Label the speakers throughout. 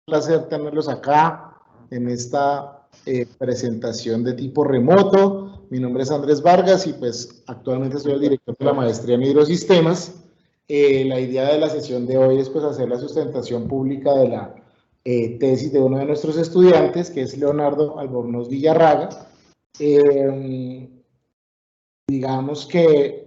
Speaker 1: Placer tenerlos acá en esta presentación de tipo remoto. Mi nombre es Andrés Vargas y pues actualmente soy el director de la maestría en hidrosistemas. La idea de la sesión de hoy es pues hacer la sustentación pública de la tesis de uno de nuestros estudiantes, que es Leonardo Albornoz Villarraga. Digamos que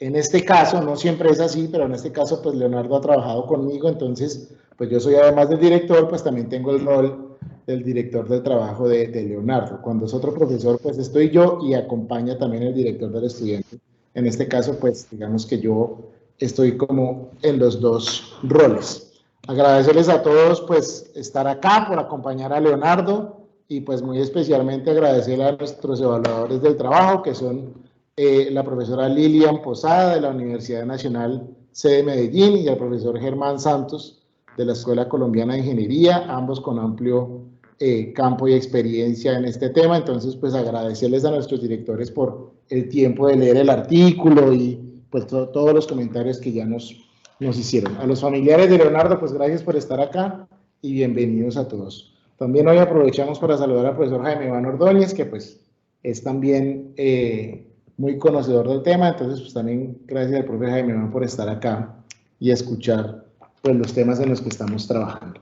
Speaker 1: en este caso, no siempre es así, pero en este caso pues Leonardo ha trabajado conmigo, entonces pues yo soy además del director, pues también tengo el rol del director del trabajo de Leonardo. Cuando es otro profesor, pues estoy yo y acompaña también el director del estudiante. En este caso, pues digamos que yo estoy como en los dos roles. Agradecerles a todos pues estar acá, por acompañar a Leonardo y pues muy especialmente agradecer a nuestros evaluadores del trabajo, que son la profesora Lilian Posada de la Universidad Nacional sede Medellín y al profesor Germán Santos de la Escuela Colombiana de Ingeniería, ambos con amplio campo y experiencia en este tema. Entonces, pues agradecerles a nuestros directores por el tiempo de leer el artículo y pues todos los comentarios que ya nos hicieron. A los familiares de Leonardo, pues gracias por estar acá y bienvenidos a todos. También hoy aprovechamos para saludar al profesor Jaime Iván Ordóñez, que pues es también muy conocedor del tema, entonces pues también gracias al profe Jaime Iván por estar acá y escuchar pues los temas en los que estamos trabajando.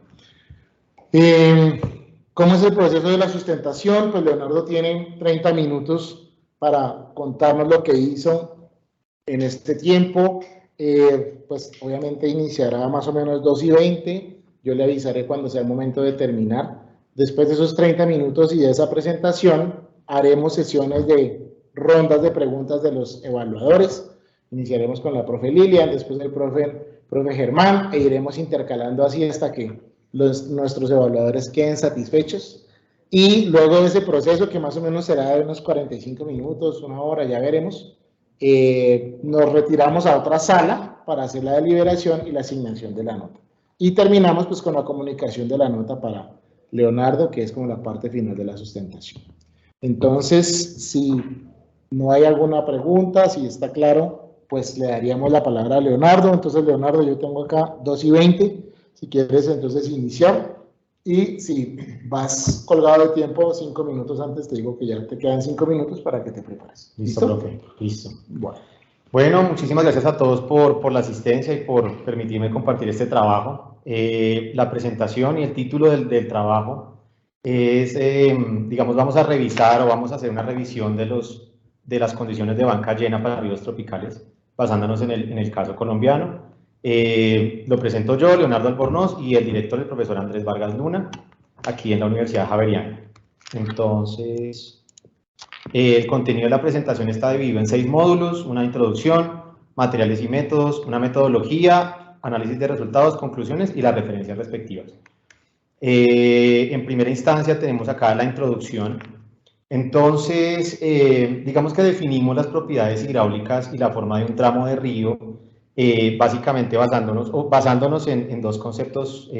Speaker 1: ¿Cómo es el proceso de la sustentación? Pues Leonardo tiene 30 minutos para contarnos lo que hizo en este tiempo. Pues obviamente iniciará más o menos 2:20, yo le avisaré cuando sea el momento de terminar. Después de esos 30 minutos y de esa presentación, haremos sesiones de rondas de preguntas de los evaluadores. Iniciaremos con la profe Lilian, después del profe Germán, e iremos intercalando así hasta que nuestros evaluadores queden satisfechos. Y luego de ese proceso, que más o menos será de unos 45 minutos, una hora, ya veremos, nos retiramos a otra sala para hacer la deliberación y la asignación de la nota. Y terminamos pues con la comunicación de la nota para Leonardo, que es como la parte final de la sustentación. Entonces, si no hay alguna pregunta, si está claro, pues le daríamos la palabra a Leonardo. Entonces, Leonardo, yo tengo acá 2:20, si quieres entonces iniciar. Y si vas colgado de tiempo 5 minutos antes, te digo que ya te quedan 5 minutos para que te prepares.
Speaker 2: Listo, profe. Listo. Bueno, muchísimas gracias a todos por la asistencia y por permitirme compartir este trabajo. La presentación y el título del trabajo es, digamos, vamos a revisar o vamos a hacer una revisión de las condiciones de banca llena para ríos tropicales, basándonos en el caso colombiano. Lo presento yo, Leonardo Albornoz, y el director, el profesor Andrés Vargas Luna, aquí en la Universidad Javeriana. Entonces, el contenido de la presentación está dividido en 6 módulos: una introducción, materiales y métodos, una metodología, análisis de resultados, conclusiones y las referencias respectivas. En primera instancia tenemos acá la introducción. Entonces, digamos que definimos las propiedades hidráulicas y la forma de un tramo de río, básicamente basándonos en 2 conceptos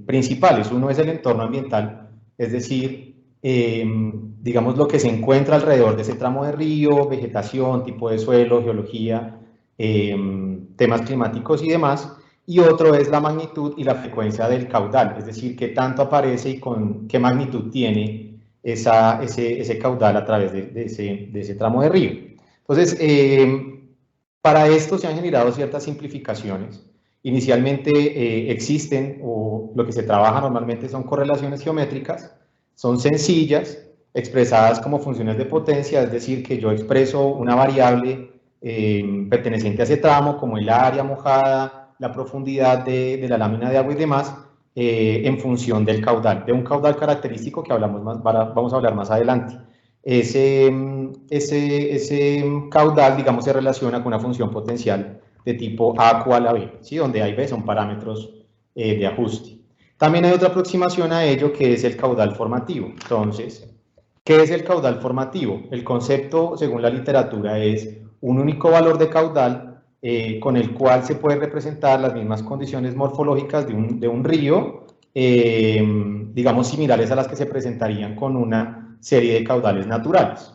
Speaker 2: principales. Uno es el entorno ambiental, es decir, digamos lo que se encuentra alrededor de ese tramo de río, vegetación, tipo de suelo, geología, temas climáticos y demás. Y otro es la magnitud y la frecuencia del caudal, es decir, qué tanto aparece y con qué magnitud tiene ese caudal a través de ese tramo de río. Entonces, para esto se han generado ciertas simplificaciones. Inicialmente existen, o lo que se trabaja normalmente son correlaciones geométricas, son sencillas, expresadas como funciones de potencia, es decir, que yo expreso una variable perteneciente a ese tramo, como el área mojada, la profundidad de la lámina de agua y demás, en función del caudal, de un caudal característico que vamos a hablar más adelante. Ese caudal, digamos, se relaciona con una función potencial de tipo A cual a B, ¿sí? Donde A y B son parámetros de ajuste. También hay otra aproximación a ello, que es el caudal formativo. Entonces, ¿qué es el caudal formativo? El concepto, según la literatura, es un único valor de caudal con el cual se puede representar las mismas condiciones morfológicas de un río, digamos, similares a las que se presentarían con una serie de caudales naturales.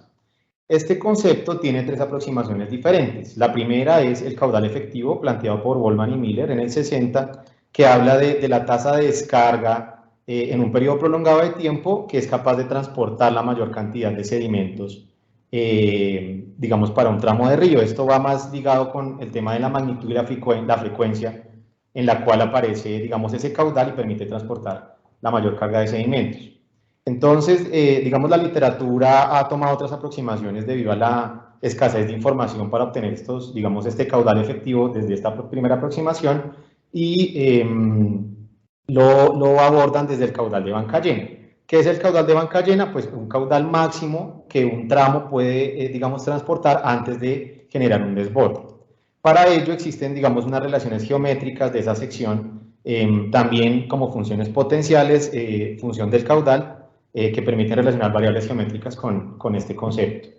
Speaker 2: Este concepto tiene 3 aproximaciones diferentes. La primera es el caudal efectivo, planteado por Bollmann y Miller en el 60, que habla de la tasa de descarga en un periodo prolongado de tiempo que es capaz de transportar la mayor cantidad de sedimentos, digamos, para un tramo de río. Esto va más ligado con el tema de la magnitud y la frecuencia en la cual aparece, digamos, ese caudal y permite transportar la mayor carga de sedimentos. Entonces, digamos, la literatura ha tomado otras aproximaciones debido a la escasez de información para obtener estos, digamos, este caudal efectivo desde esta primera aproximación y lo abordan desde el caudal de banca llena. ¿Qué es el caudal de banca llena? Pues un caudal máximo que un tramo puede, digamos, transportar antes de generar un desborde. Para ello existen, digamos, unas relaciones geométricas de esa sección, también como funciones potenciales, función del caudal, que permiten relacionar variables geométricas con este concepto.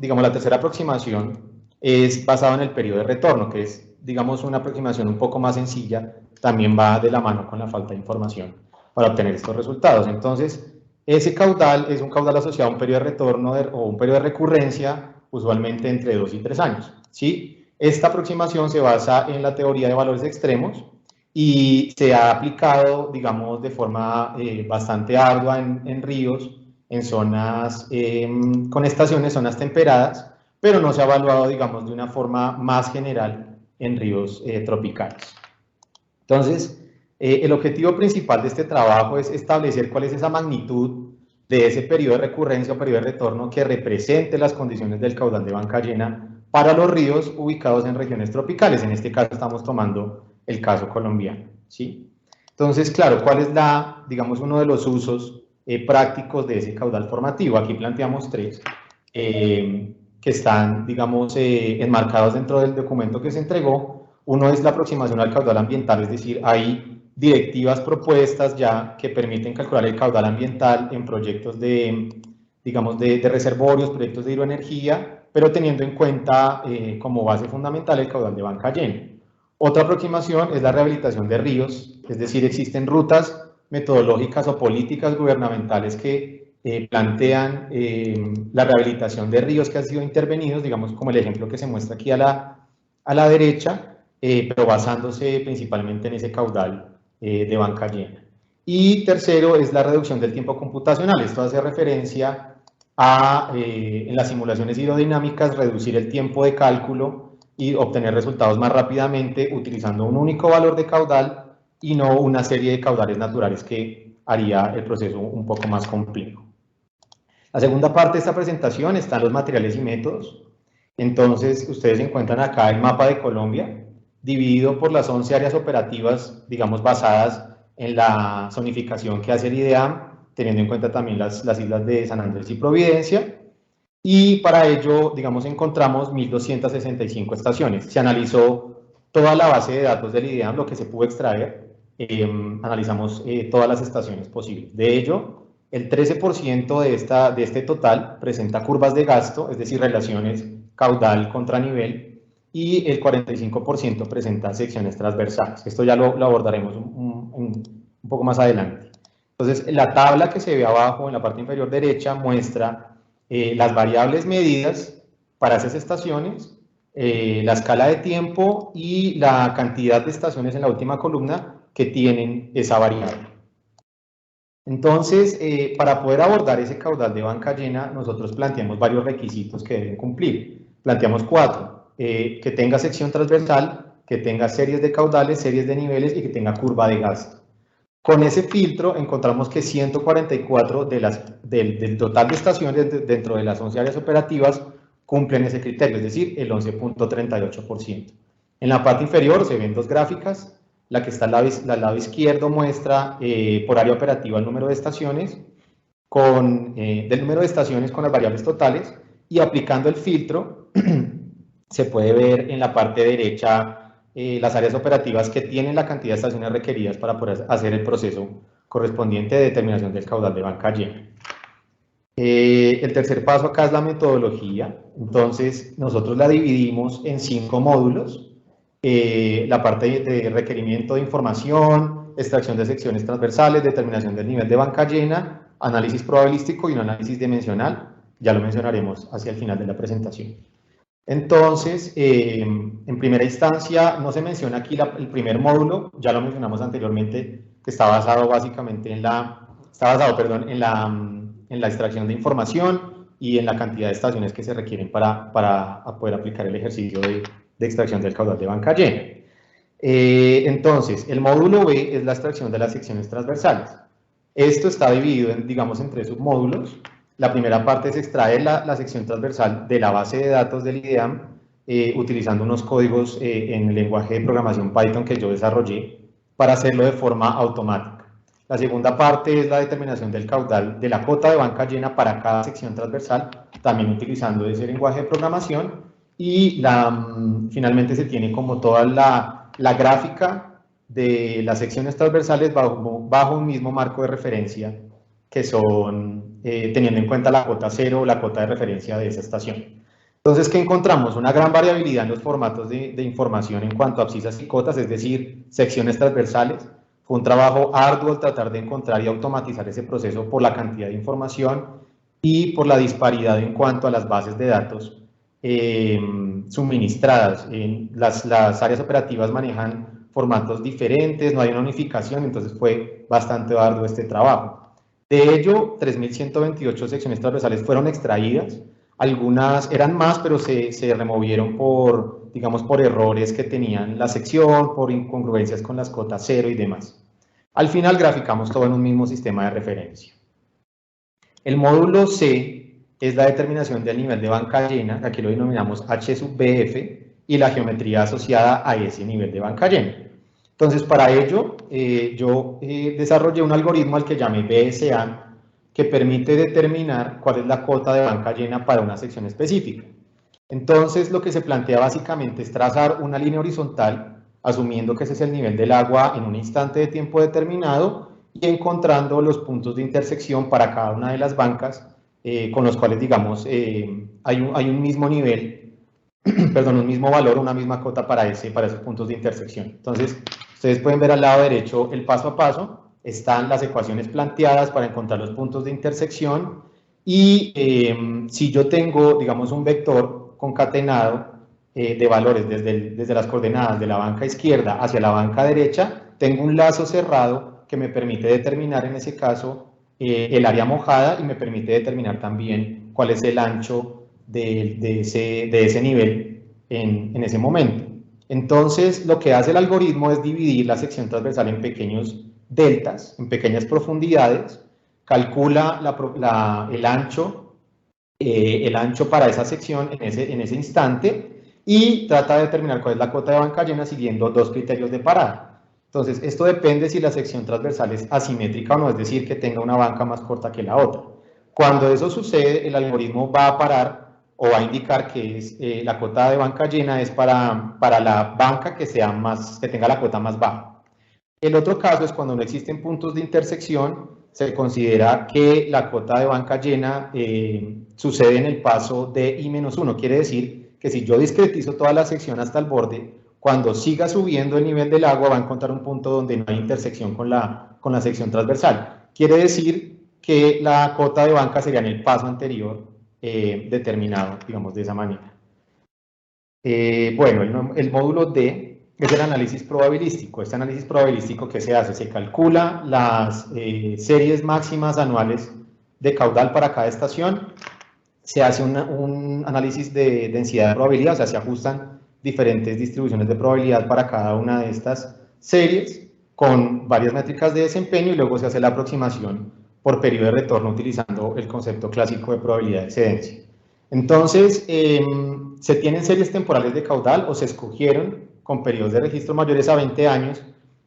Speaker 2: Digamos, la tercera aproximación es basada en el periodo de retorno, que es, digamos, una aproximación un poco más sencilla, también va de la mano con la falta de información para obtener estos resultados. Entonces, ese caudal es un caudal asociado a un periodo de retorno o un periodo de recurrencia, usualmente entre 2 y 3 años, ¿sí? Esta aproximación se basa en la teoría de valores extremos y se ha aplicado, digamos, de forma bastante ardua en ríos, en zonas con estaciones, zonas temperadas, pero no se ha evaluado, digamos, de una forma más general en ríos tropicales. Entonces, el objetivo principal de este trabajo es establecer cuál es esa magnitud de ese periodo de recurrencia o periodo de retorno que represente las condiciones del caudal de banca llena para los ríos ubicados en regiones tropicales. En este caso estamos tomando el caso colombiano, ¿sí? Entonces, claro, ¿cuál es digamos, uno de los usos prácticos de ese caudal formativo? Aquí planteamos 3 que están, digamos, enmarcados dentro del documento que se entregó. Uno es la aproximación al caudal ambiental, es decir, hay directivas propuestas ya que permiten calcular el caudal ambiental en proyectos digamos, de reservorios, proyectos de hidroenergía, pero teniendo en cuenta como base fundamental el caudal de banca llena. Otra aproximación es la rehabilitación de ríos, es decir, existen rutas metodológicas o políticas gubernamentales que plantean la rehabilitación de ríos que han sido intervenidos, digamos como el ejemplo que se muestra aquí a la derecha, pero basándose principalmente en ese caudal de banca llena. Y tercero es la reducción del tiempo computacional. Esto hace referencia a, en las simulaciones hidrodinámicas, reducir el tiempo de cálculo y obtener resultados más rápidamente utilizando un único valor de caudal y no una serie de caudales naturales que haría el proceso un poco más complejo. La segunda parte de esta presentación están los materiales y métodos. Entonces, ustedes encuentran acá el mapa de Colombia, dividido por las 11 áreas operativas, digamos, basadas en la zonificación que hace el IDEAM, teniendo en cuenta también las islas de San Andrés y Providencia. Y para ello, digamos, encontramos 1.265 estaciones. Se analizó toda la base de datos del IDEAM, lo que se pudo extraer. Analizamos todas las estaciones posibles. De ello, el 13% de este total presenta curvas de gasto, es decir, relaciones caudal contra nivel, y el 45% presenta secciones transversales. Esto ya lo abordaremos un poco más adelante. Entonces, la tabla que se ve abajo en la parte inferior derecha muestra las variables medidas para esas estaciones, la escala de tiempo y la cantidad de estaciones en la última columna que tienen esa variable. Entonces, para poder abordar ese caudal de banca llena, nosotros planteamos varios requisitos que deben cumplir. Planteamos 4, que tenga sección transversal, que tenga series de caudales, series de niveles y que tenga curva de gasto. Con ese filtro encontramos que 144 del total de estaciones dentro de las 11 áreas operativas cumplen ese criterio, es decir, el 11.38%. En la parte inferior se ven 2 gráficas. La que está al lado izquierdo muestra por área operativa el número de estaciones, del número de estaciones con las variables totales, y aplicando el filtro se puede ver en la parte derecha las áreas operativas que tienen la cantidad de estaciones requeridas para poder hacer el proceso correspondiente de determinación del caudal de banca llena. El tercer paso acá es la metodología. Entonces, nosotros la dividimos en 5 módulos. La parte de requerimiento de información, extracción de secciones transversales, determinación del nivel de banca llena, análisis probabilístico y un análisis dimensional. Ya lo mencionaremos hacia el final de la presentación. Entonces, en primera instancia, no se menciona aquí el primer módulo, ya lo mencionamos anteriormente, que está basado básicamente en la extracción de información y en la cantidad de estaciones que se requieren para poder aplicar el ejercicio de extracción del caudal de banca llena. Entonces, el módulo B es la extracción de las secciones transversales. Esto está dividido, digamos, en 3 submódulos. La primera parte se extrae la sección transversal de la base de datos del IDEAM, utilizando unos códigos en el lenguaje de programación Python que yo desarrollé para hacerlo de forma automática. La segunda parte es la determinación del caudal de la cota de banca llena para cada sección transversal, también utilizando ese lenguaje de programación. Y finalmente se tiene como toda la gráfica de las secciones transversales bajo un mismo marco de referencia, que son teniendo en cuenta la cota 0 o la cota de referencia de esa estación. Entonces, ¿qué encontramos? Una gran variabilidad en los formatos de información en cuanto a abscisas y cotas, es decir, secciones transversales. Fue un trabajo arduo el tratar de encontrar y automatizar ese proceso por la cantidad de información y por la disparidad en cuanto a las bases de datos suministradas. Las áreas operativas manejan formatos diferentes, no hay una unificación, entonces fue bastante arduo este trabajo. De ello, 3.128 secciones transversales fueron extraídas, algunas eran más, pero se removieron por, digamos, por errores que tenían la sección, por incongruencias con las cotas 0 y demás. Al final graficamos todo en un mismo sistema de referencia. El módulo C es la determinación del nivel de banca llena, aquí lo denominamos H sub BF, y la geometría asociada a ese nivel de banca llena. Entonces, para ello, yo desarrollé un algoritmo al que llamé BSA, que permite determinar cuál es la cota de banca llena para una sección específica. Entonces, lo que se plantea básicamente es trazar una línea horizontal, asumiendo que ese es el nivel del agua en un instante de tiempo determinado y encontrando los puntos de intersección para cada una de las bancas, con los cuales, digamos, hay un mismo nivel, perdón, un mismo valor, una misma cota para esos puntos de intersección. Entonces, ustedes pueden ver al lado derecho el paso a paso, están las ecuaciones planteadas para encontrar los puntos de intersección y si yo tengo, digamos, un vector concatenado de valores desde las coordenadas de la banca izquierda hacia la banca derecha, tengo un lazo cerrado que me permite determinar en ese caso el área mojada y me permite determinar también cuál es el ancho de ese nivel en ese momento. Entonces, lo que hace el algoritmo es dividir la sección transversal en pequeños deltas, en pequeñas profundidades, calcula el ancho para esa sección en ese instante y trata de determinar cuál es la cota de banca llena siguiendo 2 criterios de parada. Entonces, esto depende si la sección transversal es asimétrica o no, es decir, que tenga una banca más corta que la otra. Cuando eso sucede, el algoritmo va a parar o va a indicar que la cota de banca llena es para la banca que tenga la cota más baja. El otro caso es cuando no existen puntos de intersección, se considera que la cota de banca llena sucede en el paso de I-1, quiere decir que si yo discretizo toda la sección hasta el borde, cuando siga subiendo el nivel del agua va a encontrar un punto donde no hay intersección con la sección transversal. Quiere decir que la cota de banca sería en el paso anterior determinado, digamos, de esa manera. Bueno, el módulo D es el análisis probabilístico. Este análisis probabilístico, ¿qué se hace? Se calcula las series máximas anuales de caudal para cada estación, se hace un análisis de densidad de probabilidad, o sea, se ajustan diferentes distribuciones de probabilidad para cada una de estas series con varias métricas de desempeño y luego se hace la aproximación por periodo de retorno utilizando el concepto clásico de probabilidad de excedencia. Entonces, se tienen series temporales de caudal o se escogieron con periodos de registro mayores a 20 años,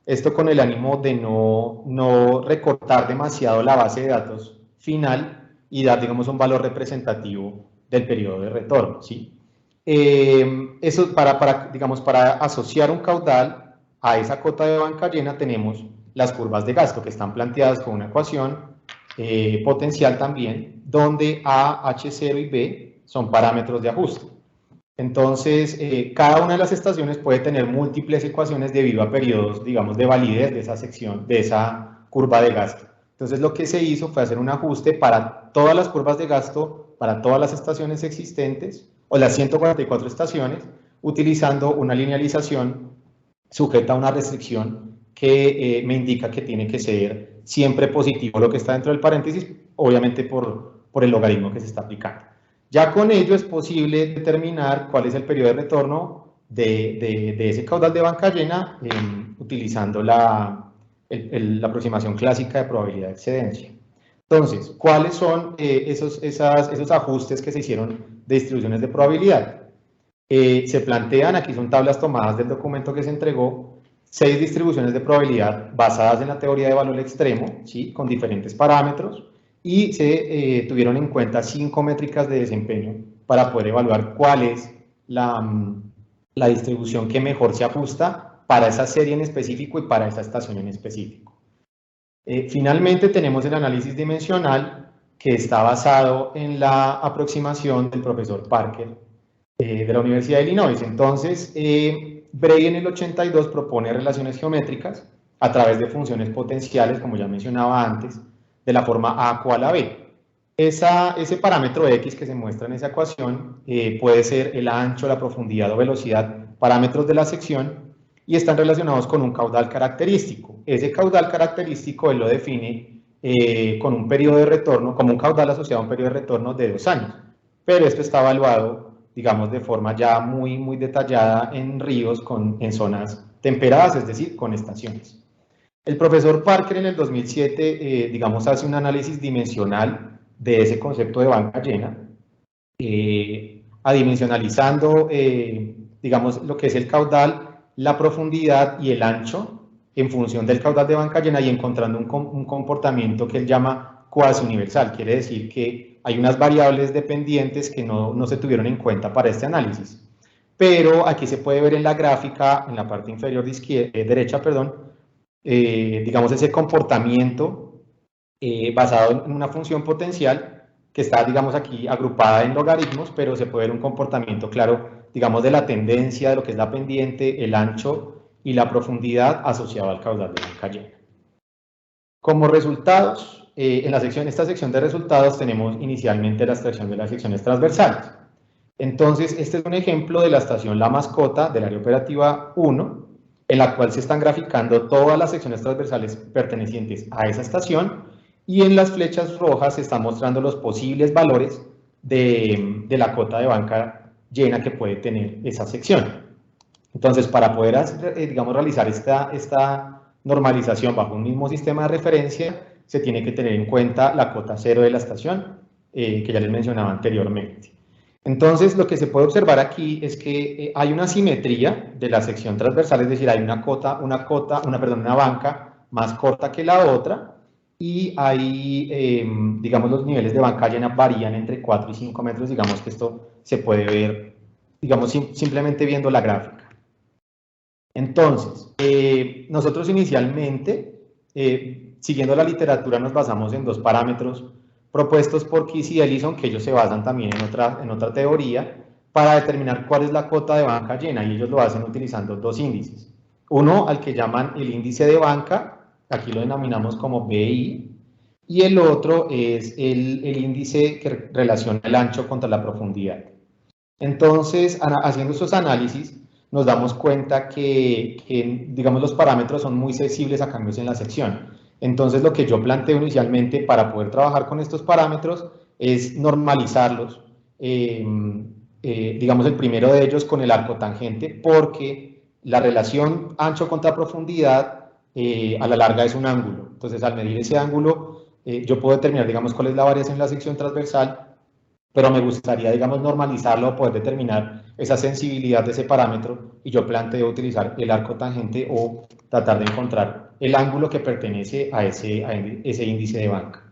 Speaker 2: esto con el ánimo de no recortar demasiado la base de datos final y dar, digamos, un valor representativo del periodo de retorno, ¿sí? Eso para asociar un caudal a esa cota de banca llena tenemos las curvas de gasto que están planteadas con una ecuación potencial también, donde A, H0 y B son parámetros de ajuste. Entonces, cada una de las estaciones puede tener múltiples ecuaciones debido a periodos, digamos, de validez de esa sección, de esa curva de gasto. Entonces, lo que se hizo fue hacer un ajuste para todas las curvas de gasto, para todas las estaciones existentes, o las 144 estaciones, utilizando una linealización sujeta a una restricción que me indica que tiene que ser siempre positivo lo que está dentro del paréntesis, obviamente por el logaritmo que se está aplicando. Ya con ello es posible determinar cuál es el periodo de retorno de ese caudal de banca llena utilizando la aproximación clásica de probabilidad de excedencia. Entonces, ¿cuáles son esos ajustes que se hicieron de distribuciones de probabilidad? Se plantean, aquí son tablas tomadas del documento que se entregó, 6 distribuciones de probabilidad basadas en la teoría de valor extremo, ¿sí? Con diferentes parámetros, y se tuvieron en cuenta 5 métricas de desempeño para poder evaluar cuál es la distribución que mejor se ajusta para esa serie en específico y para esa estación en específico. Finalmente tenemos el análisis dimensional, que está basado en la aproximación del profesor Parker de la Universidad de Illinois. Entonces, Bray en el 82 propone relaciones geométricas a través de funciones potenciales, como ya mencionaba antes, de la forma A igual a B. Ese parámetro X que se muestra en esa ecuación puede ser el ancho, la profundidad o velocidad, parámetros de la sección, y están relacionados con un caudal característico. Ese caudal característico él lo define con un periodo de retorno, como un caudal asociado a un periodo de retorno de 2 años. Pero esto está evaluado, digamos, de forma ya muy detallada en ríos en zonas temperadas, es decir, con estaciones. El profesor Parker en el 2007, digamos, hace un análisis dimensional de ese concepto de banca llena, adimensionalizando, digamos, lo que es el caudal, la profundidad y el ancho en función del caudal de banca llena y encontrando un comportamiento que él llama cuasi universal. Quiere decir que hay unas variables dependientes que no se tuvieron en cuenta para este análisis. Pero aquí se puede ver en la gráfica, en la parte inferior derecha, digamos, ese comportamiento basado en una función potencial que está, digamos, aquí agrupada en logaritmos, pero se puede ver un comportamiento claro, digamos, de la tendencia, de lo que es la pendiente, el ancho y la profundidad asociado al caudal de banca llena. Como resultados, en esta sección de resultados tenemos inicialmente la extracción de las secciones transversales. Entonces, este es un ejemplo de la estación La Mascota del área operativa 1, en la cual se están graficando todas las secciones transversales pertenecientes a esa estación, y en las flechas rojas se están mostrando los posibles valores de la cota de banca llena que puede tener esa sección. Entonces, para poder, digamos, realizar esta normalización bajo un mismo sistema de referencia, se tiene que tener en cuenta la cota cero de la estación, que ya les mencionaba anteriormente. Entonces, lo que se puede observar aquí es que hay una simetría de la sección transversal, es decir, hay una banca más corta que la otra, y hay, digamos, los niveles de banca llena varían entre 4 y 5 metros, digamos que esto se puede ver, digamos, simplemente viendo la gráfica. Entonces, nosotros inicialmente, siguiendo la literatura, nos basamos en 2 parámetros propuestos por Kiss y Ellison, que ellos se basan también en otra teoría, para determinar cuál es la cota de banca llena, y ellos lo hacen utilizando 2 índices. Uno al que llaman el índice de banca, aquí lo denominamos como BI, y el otro es el índice que relaciona el ancho contra la profundidad. Entonces, haciendo estos análisis, nos damos cuenta que, digamos, los parámetros son muy sensibles a cambios en la sección. Entonces, lo que yo planteo inicialmente para poder trabajar con estos parámetros es normalizarlos, digamos, el primero de ellos con el arco tangente, porque la relación ancho contra profundidad a la larga es un ángulo. Entonces, al medir ese ángulo, yo puedo determinar, digamos, cuál es la variación en la sección transversal, pero me gustaría, digamos, normalizarlo o poder determinar esa sensibilidad de ese parámetro, y yo planteo utilizar el arco tangente o tratar de encontrar el ángulo que pertenece a ese índice de banca.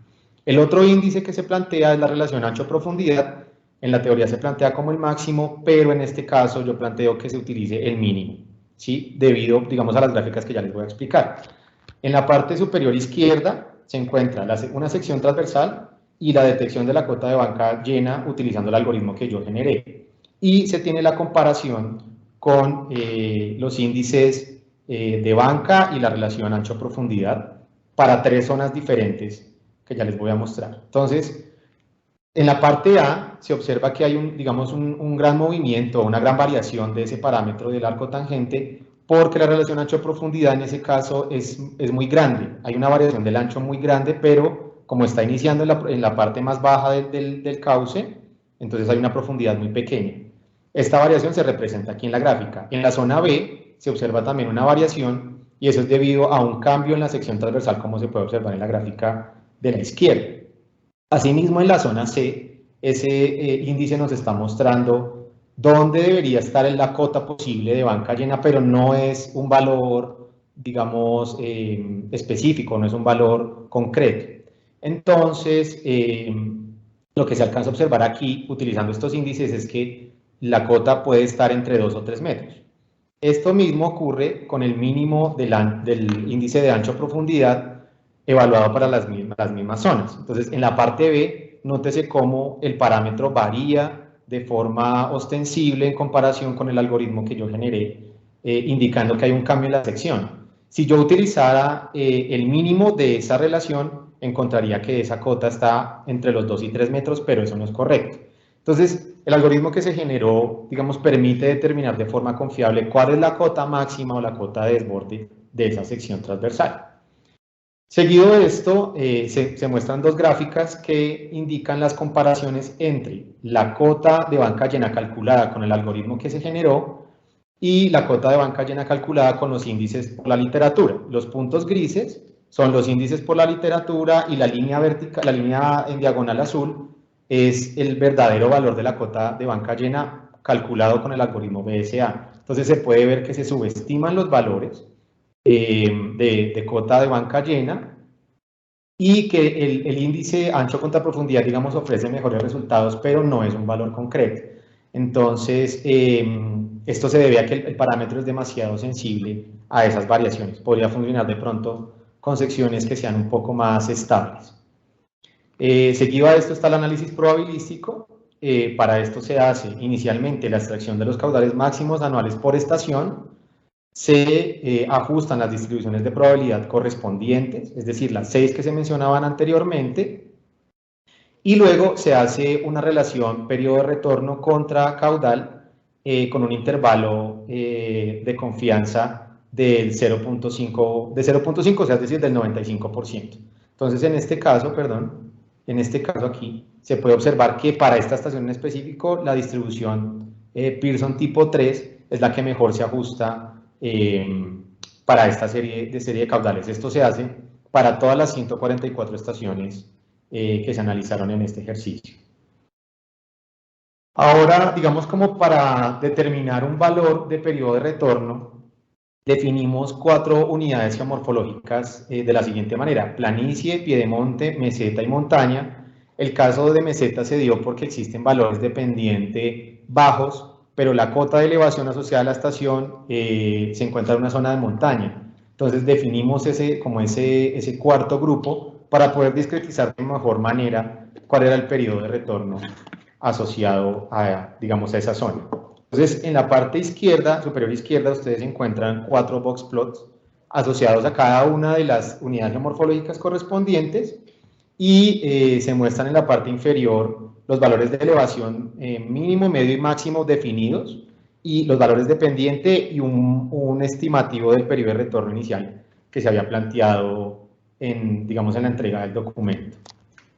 Speaker 2: El otro índice que se plantea es la relación ancho-profundidad. En la teoría se plantea como el máximo, pero en este caso yo planteo que se utilice el mínimo, ¿sí? Debido, digamos, a las gráficas que ya les voy a explicar. En la parte superior izquierda se encuentra una sección transversal y la detección de la cota de banca llena utilizando el algoritmo que yo generé. Y se tiene la comparación con los índices de banca y la relación ancho-profundidad para 3 zonas diferentes que ya les voy a mostrar. Entonces, En la parte A se observa que hay digamos, un gran movimiento, una gran variación de ese parámetro del arco tangente, porque la relación ancho-profundidad en ese caso es muy grande. Hay una variación del ancho muy grande, pero como está iniciando en la parte más baja del cauce, entonces hay una profundidad muy pequeña. Esta variación se representa aquí en la gráfica. En la zona B se observa también una variación, y eso es debido a un cambio en la sección transversal, como se puede observar en la gráfica de la izquierda. Asimismo, en la zona C, ese índice nos está mostrando dónde debería estar la cota posible de banca llena, pero no es un valor, digamos, específico, no es un valor concreto. Entonces, lo que se alcanza a observar aquí, utilizando estos índices, es que la cota puede estar entre 2 o 3 metros. Esto mismo ocurre con el mínimo del índice de ancho-profundidad evaluado para las mismas zonas. Entonces, en la parte B, nótese cómo el parámetro varía de forma ostensible en comparación con el algoritmo que yo generé, indicando que hay un cambio en la sección. Si yo utilizara el mínimo de esa relación, encontraría que esa cota está entre los 2 y 3 metros, pero eso no es correcto. Entonces, el algoritmo que se generó, digamos, permite determinar de forma confiable cuál es la cota máxima o la cota de desborde de esa sección transversal. Seguido de esto, se muestran dos gráficas que indican las comparaciones entre la cota de banca llena calculada con el algoritmo que se generó y la cota de banca llena calculada con los índices por la literatura. Los puntos grises son los índices por la literatura y la línea vertical, la línea en diagonal azul es el verdadero valor de la cota de banca llena calculado con el algoritmo BSA. Entonces se puede ver que se subestiman los valores de cota de banca llena y que el índice ancho contra profundidad, digamos, ofrece mejores resultados, pero no es un valor concreto. Entonces, esto se debe a que el parámetro es demasiado sensible a esas variaciones. Podría funcionar de pronto con secciones que sean un poco más estables. Seguido a esto está el análisis probabilístico. Para esto se hace inicialmente la extracción de los caudales máximos anuales por estación, se ajustan las distribuciones de probabilidad correspondientes, es decir, las 6 que se mencionaban anteriormente, y luego se hace una relación periodo de retorno contra caudal con un intervalo de confianza del 0.5, o sea, es decir, del 95%. Entonces, en este caso aquí, se puede observar que para esta estación en específico, la distribución Pearson tipo 3 es la que mejor se ajusta para esta serie de caudales. Esto se hace para todas las 144 estaciones que se analizaron en este ejercicio. Ahora, digamos, como para determinar un valor de periodo de retorno, definimos 4 unidades geomorfológicas de la siguiente manera: planicie, piedemonte, meseta y montaña. El caso de meseta se dio porque existen valores de pendiente bajos, pero la cota de elevación asociada a la estación se encuentra en una zona de montaña. Entonces definimos ese cuarto grupo para poder discretizar de mejor manera cuál era el periodo de retorno asociado a, digamos, a esa zona. Entonces, en la parte izquierda, superior izquierda, ustedes encuentran 4 box plots asociados a cada una de las unidades geomorfológicas correspondientes, y se muestran en la parte inferior los valores de elevación mínimo, medio y máximo definidos, y los valores de pendiente y un estimativo del periodo de retorno inicial que se había planteado digamos, en la entrega del documento.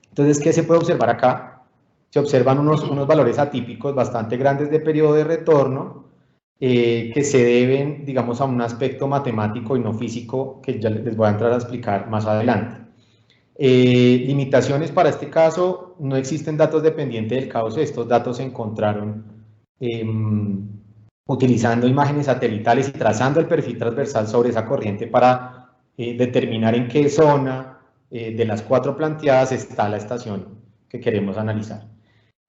Speaker 2: Entonces, ¿qué se puede observar acá? Se observan unos valores atípicos bastante grandes de periodo de retorno que se deben, digamos, a un aspecto matemático y no físico que ya les voy a entrar a explicar más adelante. Limitaciones para este caso: no existen datos dependientes del cauce. Estos datos se encontraron utilizando imágenes satelitales y trazando el perfil transversal sobre esa corriente para determinar en qué zona de las 4 planteadas está la estación que queremos analizar.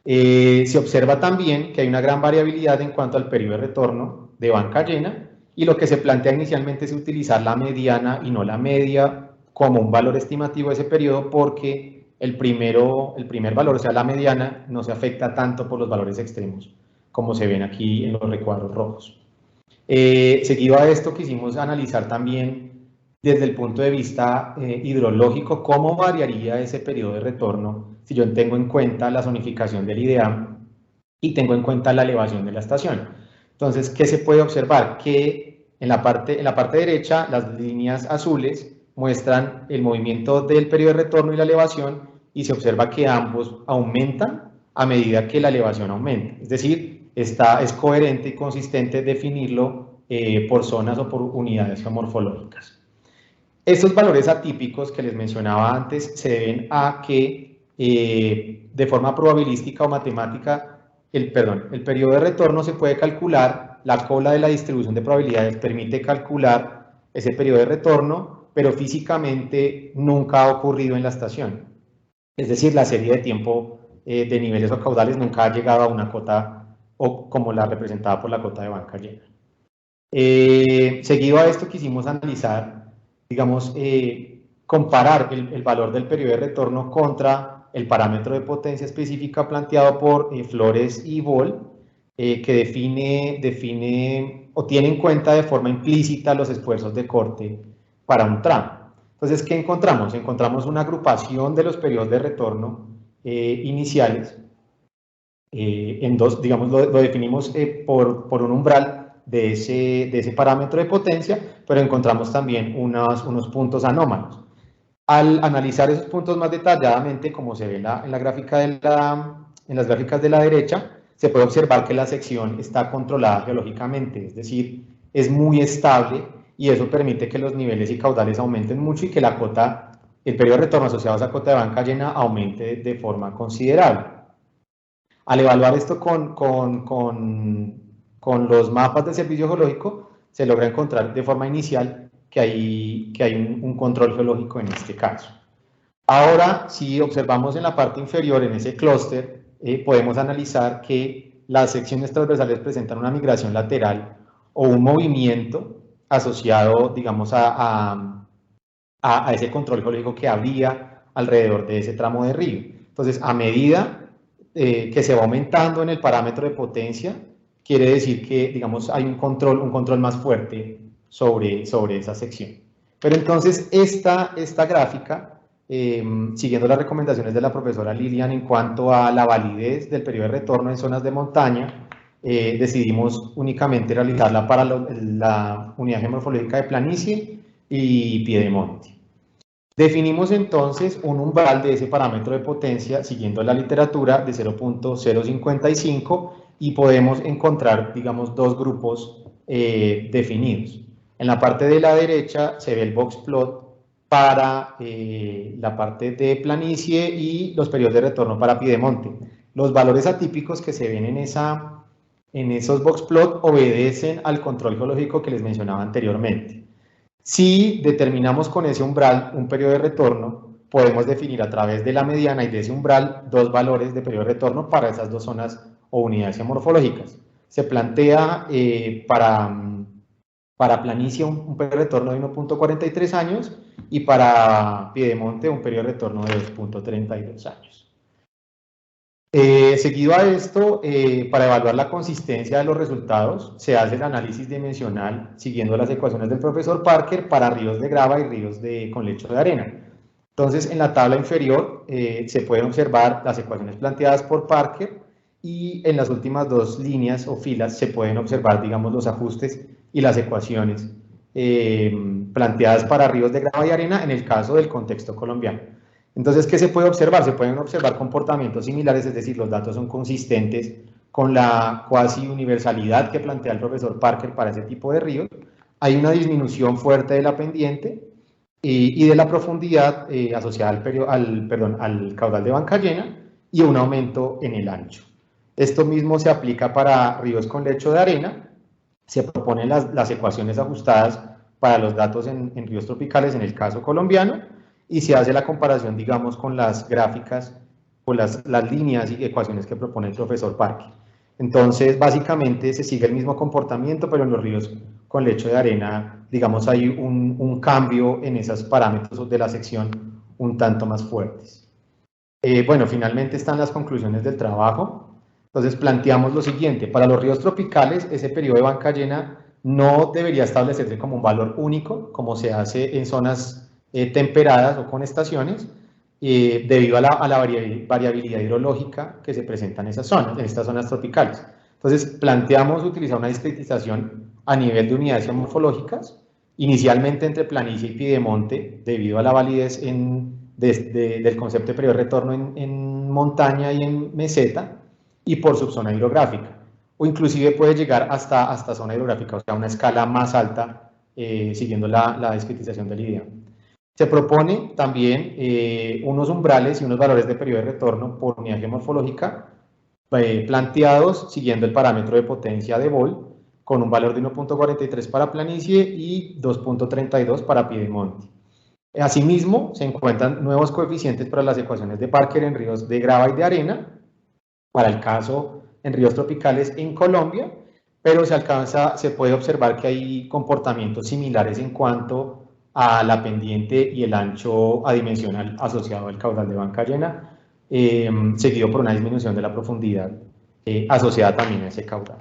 Speaker 2: Se observa también que hay una gran variabilidad en cuanto al periodo de retorno de banca llena, y lo que se plantea inicialmente es utilizar la mediana y no la media como un valor estimativo de ese periodo, porque el primer valor, o sea, la mediana, no se afecta tanto por los valores extremos, como se ven aquí en los recuadros rojos. Seguido a esto, quisimos analizar también desde el punto de vista hidrológico cómo variaría ese periodo de retorno si yo tengo en cuenta la zonificación del IDEAM y tengo en cuenta la elevación de la estación. Entonces, ¿qué se puede observar? Que en la parte derecha, las líneas azules muestran el movimiento del periodo de retorno y la elevación, y se observa que ambos aumentan a medida que la elevación aumenta. Es decir, es coherente y consistente definirlo por zonas o por unidades geomorfológicas. Estos valores atípicos que les mencionaba antes se deben a que de forma probabilística o matemática, el periodo de retorno se puede calcular, la cola de la distribución de probabilidades permite calcular ese periodo de retorno, pero físicamente nunca ha ocurrido en la estación. Es decir, la serie de tiempo de niveles o caudales nunca ha llegado a una cota o como la representada por la cota de banca llena. Seguido a esto quisimos analizar, digamos, comparar el valor del periodo de retorno contra el parámetro de potencia específica planteado por Flores y Boll, que define o tiene en cuenta de forma implícita los esfuerzos de corte para un tramo. Entonces, ¿qué encontramos? Encontramos una agrupación de los periodos de retorno iniciales en dos, digamos, lo definimos por un umbral de ese parámetro de potencia, pero encontramos también unos puntos anómalos. Al analizar esos puntos más detalladamente, como se ve en las gráficas de la derecha, se puede observar que la sección está controlada geológicamente, es decir, es muy estable, y eso permite que los niveles y caudales aumenten mucho y que el periodo de retorno asociado a esa cota de banca llena aumente de forma considerable. Al evaluar esto con los mapas del servicio geológico, se logra encontrar de forma inicial que hay un control geológico en este caso. Ahora, si observamos en la parte inferior, en ese clúster, podemos analizar que las secciones transversales presentan una migración lateral o un movimiento asociado, digamos, a ese control geológico que habría alrededor de ese tramo de río. Entonces, a medida que se va aumentando en el parámetro de potencia, quiere decir que, digamos, hay un control más fuerte sobre esa sección. Pero entonces, esta gráfica, siguiendo las recomendaciones de la profesora Lilian en cuanto a la validez del periodo de retorno en zonas de montaña, decidimos únicamente realizarla para la unidad geomorfológica de planicie y piedemonte. Definimos entonces un umbral de ese parámetro de potencia siguiendo la literatura de 0.055 y podemos encontrar, digamos, dos grupos definidos. En la parte de la derecha se ve el box plot para la parte de planicie y los periodos de retorno para piedemonte. Los valores atípicos que se ven en esos box plot obedecen al control geológico que les mencionaba anteriormente. Si determinamos con ese umbral un periodo de retorno, podemos definir a través de la mediana y de ese umbral dos valores de periodo de retorno para esas dos zonas o unidades geomorfológicas. Se plantea para planicie un periodo de retorno de 1.43 años y para piedemonte un periodo de retorno de 2.32 años. Seguido a esto, para evaluar la consistencia de los resultados, se hace el análisis dimensional siguiendo las ecuaciones del profesor Parker para ríos de grava y ríos con lecho de arena. Entonces, en la tabla inferior se pueden observar las ecuaciones planteadas por Parker y en las últimas dos líneas o filas se pueden observar, digamos, los ajustes y las ecuaciones planteadas para ríos de grava y arena en el caso del contexto colombiano. Entonces, ¿qué se puede observar? Se pueden observar comportamientos similares, es decir, los datos son consistentes con la cuasi universalidad que plantea el profesor Parker para ese tipo de ríos. Hay una disminución fuerte de la pendiente y de la profundidad asociada al caudal de banca llena y un aumento en el ancho. Esto mismo se aplica para ríos con lecho de arena. Se proponen las ecuaciones ajustadas para los datos en ríos tropicales en el caso colombiano. Y se hace la comparación, digamos, con las gráficas, con las líneas y ecuaciones que propone el profesor Parker. Entonces, básicamente se sigue el mismo comportamiento, pero en los ríos con lecho de arena, digamos, hay un cambio en esos parámetros de la sección un tanto más fuertes. Bueno, finalmente están las conclusiones del trabajo. Entonces, planteamos lo siguiente: para los ríos tropicales, ese periodo de banca llena no debería establecerse como un valor único, como se hace en zonas temperadas o con estaciones, debido a la variabilidad hidrológica que se presenta en esas zonas, en estas zonas tropicales. Entonces, planteamos utilizar una discretización a nivel de unidades geomorfológicas, inicialmente entre planicie y piedemonte, debido a la validez del concepto de periodo de retorno en montaña y en meseta, y por subzona hidrográfica, o inclusive puede llegar hasta zona hidrográfica, o sea, una escala más alta, siguiendo la discretización del IDEA. Se propone también unos umbrales y unos valores de periodo de retorno por unidad geomorfológica planteados siguiendo el parámetro de potencia de Bol, con un valor de 1.43 para planicie y 2.32 para piedemonte. Asimismo, se encuentran nuevos coeficientes para las ecuaciones de Parker en ríos de grava y de arena, para el caso en ríos tropicales en Colombia, pero se puede observar que hay comportamientos similares en cuanto a la pendiente y el ancho adimensional asociado al caudal de banca llena, seguido por una disminución de la profundidad asociada también a ese caudal.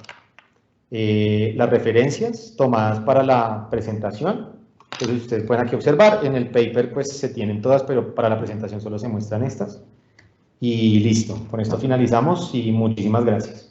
Speaker 2: Las referencias tomadas para la presentación, entonces ustedes pueden aquí observar, en el paper pues se tienen todas, pero para la presentación solo se muestran estas. Y listo, con esto finalizamos y muchísimas gracias.